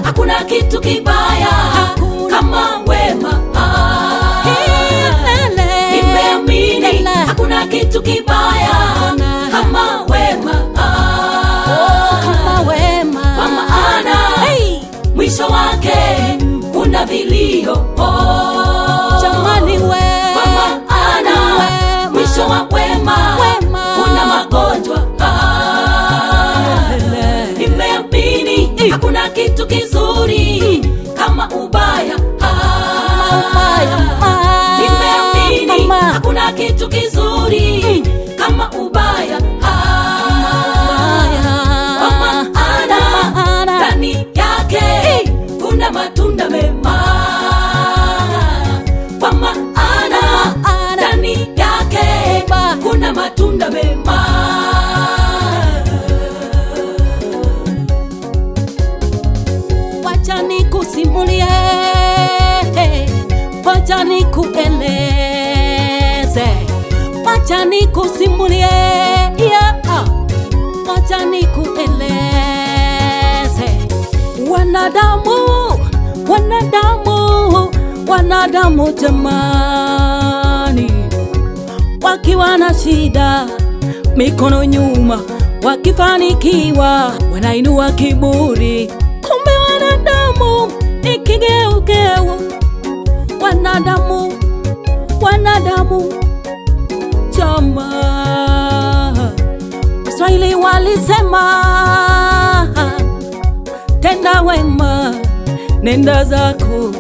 Hakuna kitu kibaya kama wema. Nimeamini hakuna kitu kibaya kama wema. Kwa maana mwisho wake kuna vilio. Jamani wema. Kwa maana mwisho wa wema kuna magonjwa. Nimeamini hakuna kitu kizuri kama ubaya. Nimeamini hakuna kitu kizuri kama ubaya. Kwa maana ndani yake kuna matunda mema. Kwa maana ndani yake kuna matunda mema. Wacha nikusimulie, wacha nikueleze, wacha nikusimulie, wacha nikueleze. Wanadamu jamani, wakiwa na shida mikono nyuma, wakifanikiwa wanainua kiburi. Kumbe wanadamu ni kigeugeu. Wanadamu chama. Waswahili walisema tenda wema nenda zako,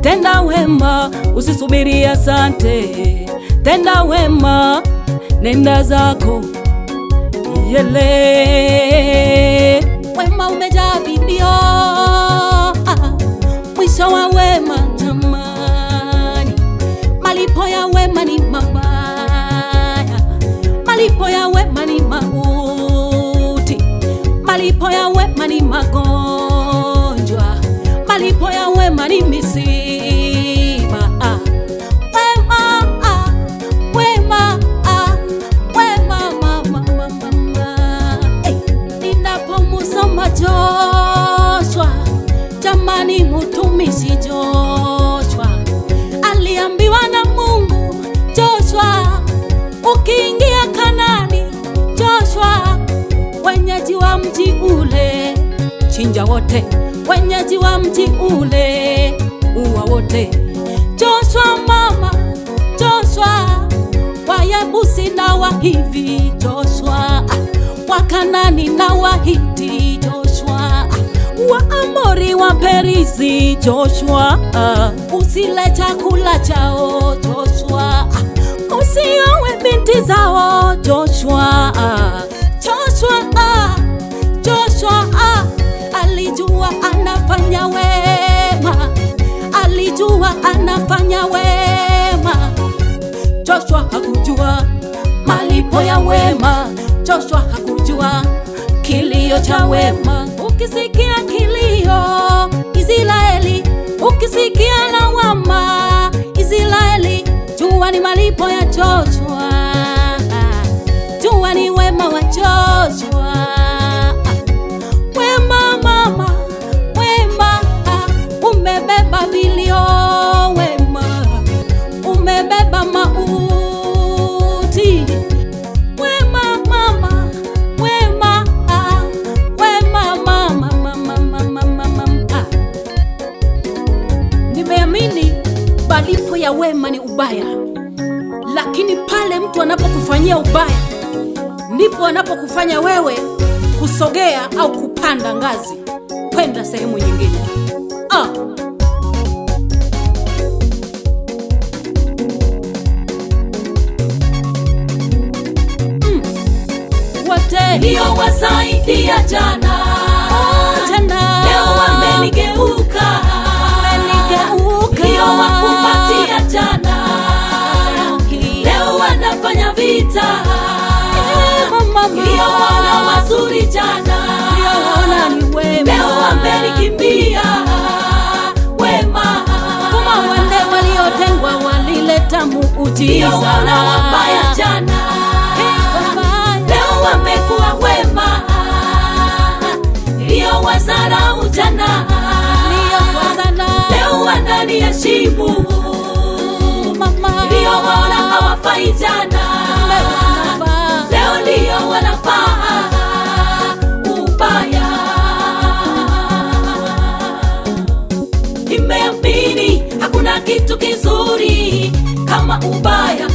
tenda wema usisubiri asante, tenda wema nenda zako. Yele wema umejaa video, mwisho wa wema jamani, malipo ya wema ni mabaya, malipo ya wema ni mauti, malipo ya wema ni magonjwa, malipo ya wema ni misiba. Joshua, jamani mtumishi Joshua aliambiwa na Mungu, Joshua ukiingia Kanani, Joshua wenyeji wa mji ule chinja wote, wenyeji wa mji ule uwa wote. Joshua mama, Joshua Wayebusi na Wahivi, Joshua Wakanani na Wahiti, Joshua Waamori wa Perizi, Joshua usile chakula chao, Joshua usiowe binti zao, Joshua. Joshua alijua anafanya wema, alijua anafanya wema. Joshua hakujua malipo ya wema, Joshua hakujua kilio cha wema. Ukisikia kilio Israeli, ukisikia lawama Israeli, jua ni malipo ya Joshua, jua ni wema wa Joshua. Wema mama, wema umebeba vilio, wema umebeba mauti. Wema mama, wema ubaya, lakini pale mtu anapokufanyia ubaya ndipo anapokufanya wewe kusogea au kupanda ngazi kwenda sehemu nyingine. Ndio wasaidia jana, leo wamenigeuka, ndio wakupatia jana, leo wanafanya vita, ndio wana wazuri jana, leo wamenikimbia wema, kama wende waliotengwa walileta muujiza, ndio wana wabaya jana, leo wamekuwa wema, ndio wazarau jana, leo wananiheshimu, ndio waona hawafai jana, leo ndio wanafaa ubaya. Nimeamini hakuna kitu kizuri kama ubaya,